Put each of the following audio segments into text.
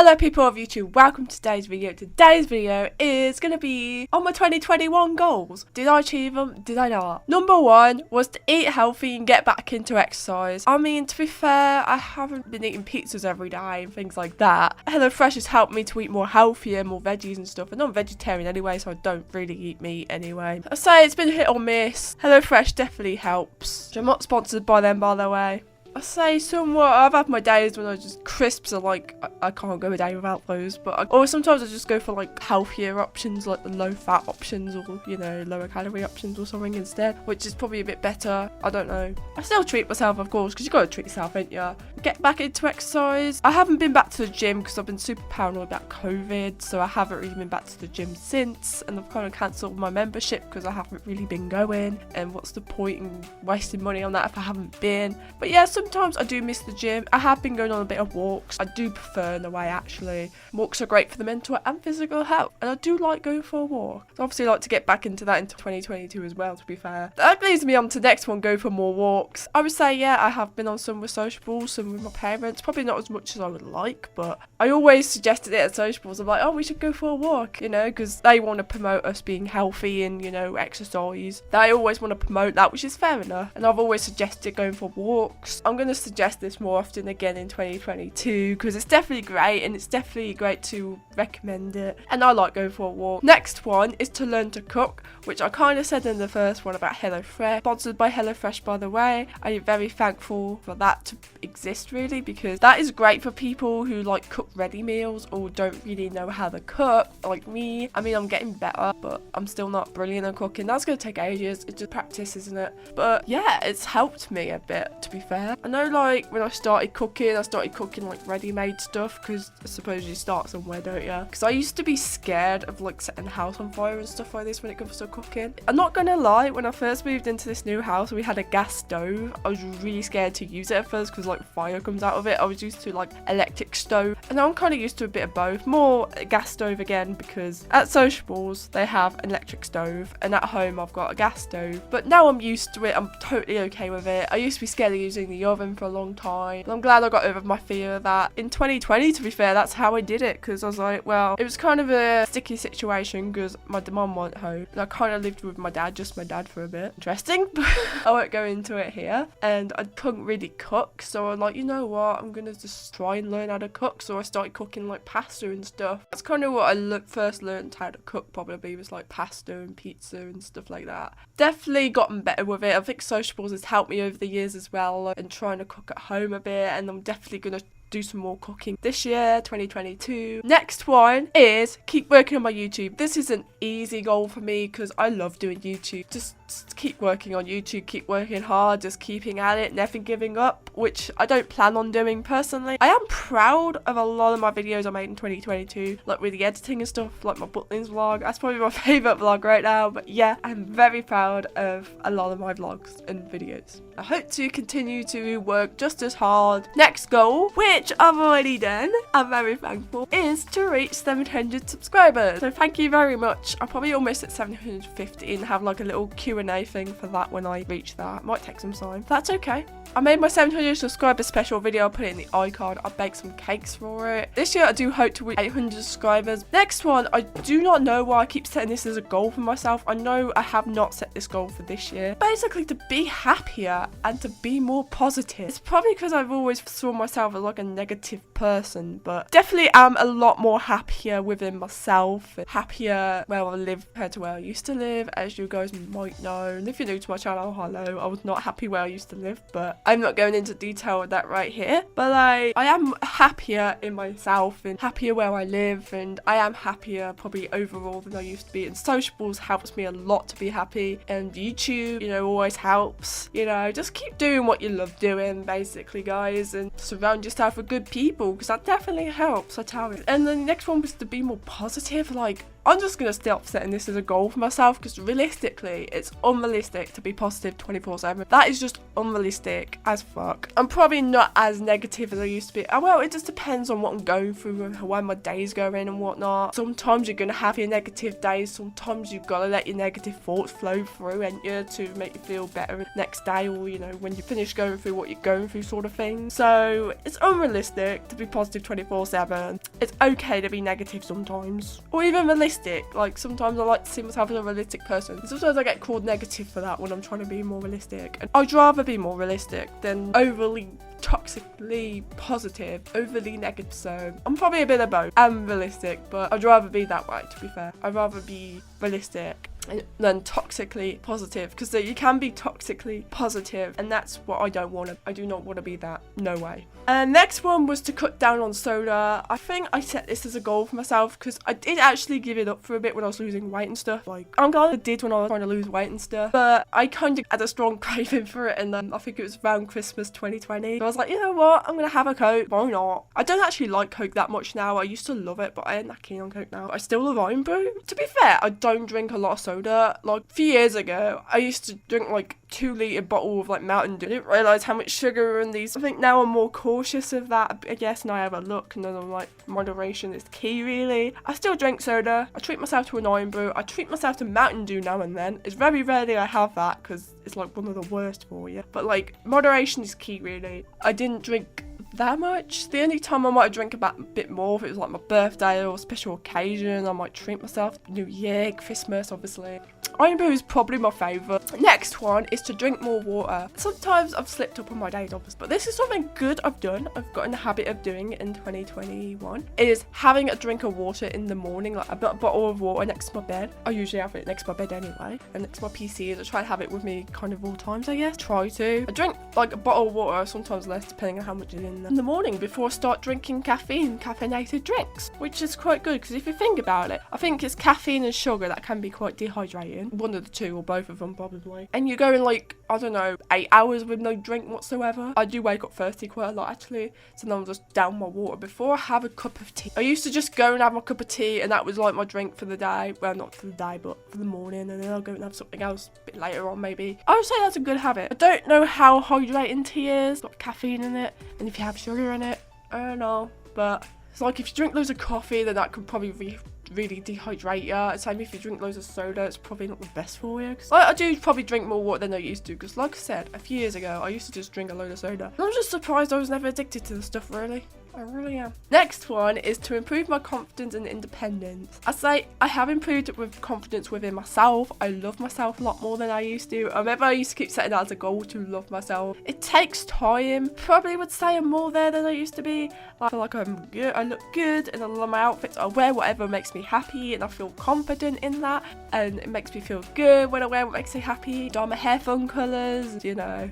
Hello people of YouTube, welcome to today's video. Today's video is going to be on my 2021 goals. Did I achieve them? Did I not? Number one was to eat healthy and get back into exercise. I mean, to be fair, I haven't been eating pizzas every day and things like that. HelloFresh has helped me to eat more healthier, more veggies and stuff. And I'm vegetarian anyway, so I don't really eat meat anyway. I say it's been hit or miss. HelloFresh definitely helps. I'm not sponsored by them, by the way. I say somewhat, I've had my days when I just crisps are like, I can't go a day without those, but or sometimes I just go for like healthier options, like the low fat options, or you know, lower calorie options or something instead, which is probably a bit better. I don't know. I still treat myself, of course, because you gotta treat yourself, ain't ya? Get back into exercise. I haven't been back to the gym because I've been super paranoid about COVID, so I haven't really been back to the gym since, and I've kind of cancelled my membership because I haven't really been going, and what's the point in wasting money on that if I haven't been? But yeah, sometimes I do miss the gym. I have been going on a bit of walks. I do prefer in a way, actually. Walks are great for the mental and physical health, and I do like going for a walk. I'd obviously like to get back into that into 2022 as well, to be fair. That leads me on to the next one, go for more walks. I would say, yeah, I have been on some with sociables, some with my parents. Probably not as much as I would like, but I always suggested it at sociables. I'm like, oh, we should go for a walk, you know, because they want to promote us being healthy and, you know, exercise. They always want to promote that, which is fair enough. And I've always suggested going for walks. I'm going to suggest this more often again in 2022 because it's definitely great, and it's definitely great to recommend it, and I like going for a walk. Next one is to learn to cook, which I kind of said in the first one about HelloFresh. Sponsored by HelloFresh, by the way. I'm very thankful for that to exist, really, because that is great for people who like cook ready meals or don't really know how to cook, like me. I mean, I'm getting better, but I'm still not brilliant at cooking. That's going to take ages. It's just practice, isn't it? But yeah, it's helped me a bit, to be fair. I know, like, when I started cooking like ready-made stuff, because I suppose you start somewhere, don't you? Because I used to be scared of like setting the house on fire and stuff like this when it comes to cooking. I'm not gonna lie, when I first moved into this new house, we had a gas stove. I was really scared to use it at first because like fire comes out of it. I was used to like electric stove, and now I'm kind of used to a bit of both. More gas stove again, because at sociables they have an electric stove, and at home I've got a gas stove. But now I'm used to it. I'm totally okay with it. I used to be scared of using the oven for a long time, and I'm glad I got over my fear of that. In 2020, to be fair, that's how I did it, because I was like, well, it was kind of a sticky situation because my mum went home, and I kind of lived with my dad, just my dad, for a bit. Interesting, but I won't go into it here. And I couldn't really cook, so I'm like, you know what, I'm gonna just try and learn how to cook. So I started cooking like pasta and stuff. That's kind of what I first learned how to cook, probably, was like pasta and pizza and stuff like that. Definitely gotten better with it. I think sociables has helped me over the years as well, and trying to cook at home a bit, and I'm definitely gonna do some more cooking this year, 2022. Next one is keep working on my YouTube. This is an easy goal for me because I love doing YouTube. Just keep working on YouTube, keep working hard, just keeping at it, never giving up, which I don't plan on doing personally. I am proud of a lot of my videos I made in 2022, like with the editing and stuff, like my Butlins vlog. That's probably my favourite vlog right now, but yeah, I'm very proud of a lot of my vlogs and videos. I hope to continue to work just as hard. Next goal, which I've already done, I'm very thankful, is to reach 700 subscribers. So thank you very much. I'm probably almost at 750 and have like a little Q&A thing for that when I reach that. Might take some time. That's okay. I made my 700 subscriber special video. I'll put it in the iCard. I baked some cakes for it. This year I do hope to reach 800 subscribers. Next one, I do not know why I keep setting this as a goal for myself. I know I have not set this goal for this year. Basically, to be happier and to be more positive. It's probably because I've always saw myself as like a negative person, but definitely am a lot more happier within myself, and happier where I live compared to where I used to live, as you guys might know. And if you're new to my channel, hello, I was not happy where I used to live, but I'm not going into detail with that right here. But I am happier in myself and happier where I live, and I am happier probably overall than I used to be. And sociables helps me a lot to be happy, and YouTube, you know, always helps. You know, just keep doing what you love doing, basically, guys, and surround yourself with good people, because that definitely helps, I tell you. And then the next one was to be more positive. Like, I'm just going to stop setting this as a goal for myself because realistically, it's unrealistic to be positive 24/7. That is just unrealistic as fuck. I'm probably not as negative as I used to be. Well, it just depends on what I'm going through and how my day's going and whatnot. Sometimes you're going to have your negative days. Sometimes you've got to let your negative thoughts flow through and to make you feel better next day, or you know, when you finish going through what you're going through, sort of thing. So it's unrealistic to be positive 24/7. It's okay to be negative sometimes, or even realistic. Like sometimes I like to see myself as a realistic person. Sometimes I get called negative for that when I'm trying to be more realistic. And I'd rather be more realistic than overly toxically positive, overly negative. So I'm probably a bit of both. I'm realistic, but I'd rather be that way, to be fair. I'd rather be realistic than toxically positive, because you can be toxically positive, and that's what I don't want to. I do not want to be that. No way. And next one was to cut down on soda. I think I set this as a goal for myself because I did actually give it up for a bit when I was losing weight and stuff. Like, I'm glad I did when I was trying to lose weight and stuff, but I kind of had a strong craving for it, and then I think it was around Christmas 2020. So I was like, you know what, I'm gonna have a Coke. Why not? I don't actually like Coke that much now. I used to love it, but I ain't that keen on Coke now. I still love 𝓤𝓬𝓷𝓰. To be fair, I don't drink a lot of soda. Like a few years ago, I used to drink like 2-litre bottle of like Mountain Dew. I didn't realise how much sugar are in these. I think now I'm more cautious of that, I guess, and I have a look, and then I'm like, moderation is key, really. I still drink soda. I treat myself to an 𝓤𝓬𝓷. I treat myself to Mountain Dew now and then. It's very rarely I have that because it's like one of the worst for you. But like, moderation is key, really. I didn't drink that much. The only time I might drink a bit more if it was like my birthday or a special occasion. I might treat myself. New Year, Christmas, obviously. 𝓤𝓬𝓷 is probably my favourite. Next one is to drink more water. Sometimes I've slipped up on my days, obviously, but this is something good I've done. I've got in the habit of doing in 2021. Is having a drink of water in the morning, like a bottle of water next to my bed. I usually have it next to my bed anyway, and next to my PC. I try to have it with me kind of all times, I guess. Try to. I drink like a bottle of water, sometimes less, depending on how much is in the morning before I start drinking caffeinated drinks, which is quite good because if you think about it, I think it's caffeine and sugar that can be quite dehydrating. One of the two or both of them probably. And you're going like, I don't know, 8 hours with no drink whatsoever. I do wake up thirsty quite a lot actually, so then I'll just down my water before I have a cup of tea. I used to just go and have my cup of tea, and that was like my drink for the day. Well, not for the day, but for the morning, and then I'll go and have something else a bit later on maybe. I would say that's a good habit. I don't know how hydrating tea is. It's got caffeine in it, and if you have sugar in it, I don't know, but it's like if you drink loads of coffee, then that could probably really dehydrate you. Same if you drink loads of soda, it's probably not the best for you. Cause I do probably drink more water than I used to, because like I said, a few years ago, I used to just drink a load of soda. And I'm just surprised I was never addicted to the stuff, really. I really am. Next one is to improve my confidence and independence. I say I have improved with confidence within myself. I love myself a lot more than I used to. I remember I used to keep setting that as a goal to love myself. It takes time. Probably would say I'm more there than I used to be. I feel like I'm good. I look good, and I love my outfits. I wear whatever makes me happy, and I feel confident in that. And it makes me feel good when I wear what makes me happy. Dye my hair fun colours, you know.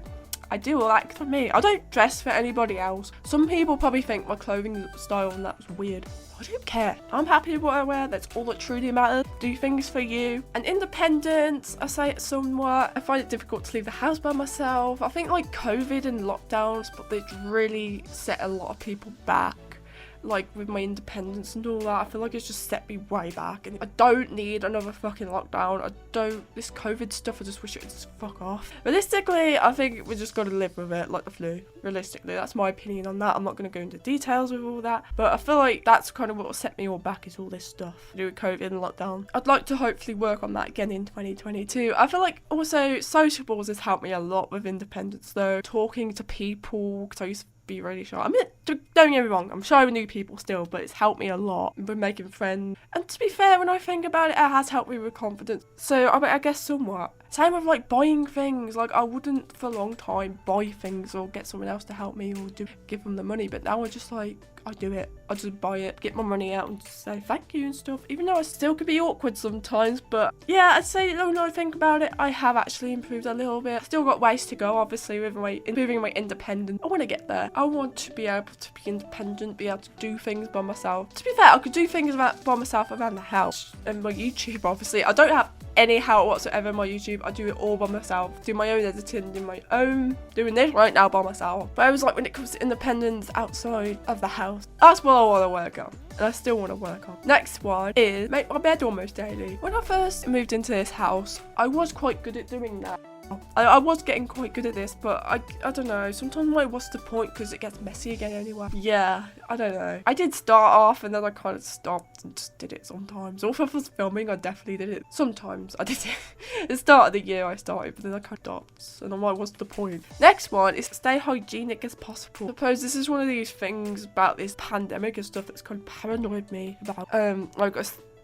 I do all that for me. I don't dress for anybody else. Some people probably think my clothing style and that's weird. I don't care. I'm happy with what I wear. That's all that truly matters. Do things for you. And independence, I say it somewhat. I find it difficult to leave the house by myself. I think like COVID and lockdowns, but they really set a lot of people back. Like with my independence and all that, I feel like it's just set me way back, and I don't need another fucking lockdown. This COVID stuff, I just wish it would just fuck off. Realistically, I think we just gotta live with it like the flu. Realistically, that's my opinion on that. I'm not gonna go into details with all that, but I feel like that's kind of what will set me all back, is all this stuff to do with COVID and lockdown. I'd like to hopefully work on that again in 2022. I feel like also sociables has helped me a lot with independence though. Talking to people, because I used to be really shy. I mean, don't get me wrong, I'm shy with new people still, but it's helped me a lot with making friends. And to be fair, when I think about it, it has helped me with confidence. So I guess somewhat. Same with like buying things. Like I wouldn't for a long time buy things or get someone else to help me or give them the money, but now I just like, I do it. I just buy it, get my money out and just say thank you and stuff, even though I still could be awkward sometimes. But yeah, I'd say when I think about it, I have actually improved a little bit. Still got ways to go, obviously, with improving my independence. I want to get there. I want to be able to be independent, be able to do things by myself. To be fair, I could do things by myself around the house and my YouTube, obviously. I don't have any help whatsoever in my YouTube. I do it all by myself. Do my own editing, doing this right now by myself. But I was like, when it comes to independence outside of the house, that's what I want to work on. And I still want to work on. Next one is make my bed almost daily. When I first moved into this house, I was quite good at doing that. I was getting quite good at this, but I don't know, sometimes I'm like, what's the point, because it gets messy again anyway. Yeah, I don't know. I did start off and then I kind of stopped and just did it sometimes. Or if I was filming, I definitely did it. Sometimes I did it. At the start of the year I started, but then I kind of stopped. And I'm like, what's the point? Next one is stay hygienic as possible. I suppose this is one of these things about this pandemic and stuff that's kind of paranoid me about. Like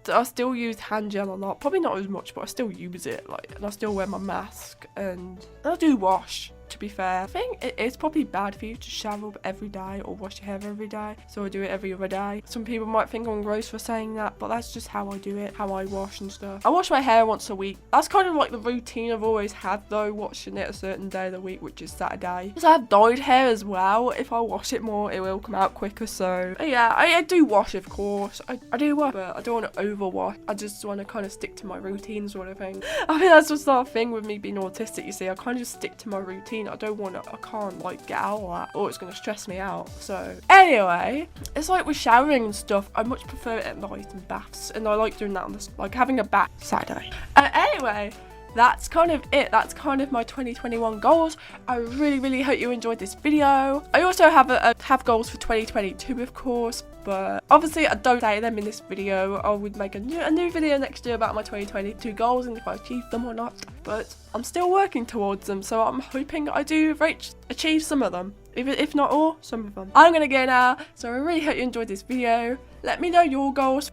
I still use hand gel a lot, probably not as much, but I still use it, like, and I still wear my mask, and I do wash, to be fair. I think it's probably bad for you to shower up every day or wash your hair every day, so I do it every other day. Some people might think I'm gross for saying that, but that's just how I do it, how I wash and stuff. I wash my hair once a week. That's kind of like the routine I've always had though, washing it a certain day of the week, which is Saturday. Because I have dyed hair as well. If I wash it more, it will come out quicker, so yeah, I do wash, of course. I do wash, but I don't want to overwash. I just want to kind of stick to my routine sort of thing. I mean, that's just the thing with me being autistic, you see. I kind of just stick to my routine. I can't like get out of that, or it's going to stress me out. So anyway, it's like with showering and stuff, I much prefer it at night and baths, and I like doing that on this, like having a bath Saturday. Anyway, that's kind of it. That's kind of my 2021 goals. I really hope you enjoyed this video. I also have goals for 2022, of course, but obviously I don't say them in this video. I would make a new video next year about my 2022 goals and if I achieve them or not, but I'm still working towards them, so I'm hoping I do achieve some of them, if not all, some of them. I'm gonna go now, so I really hope you enjoyed this video. Let me know your goals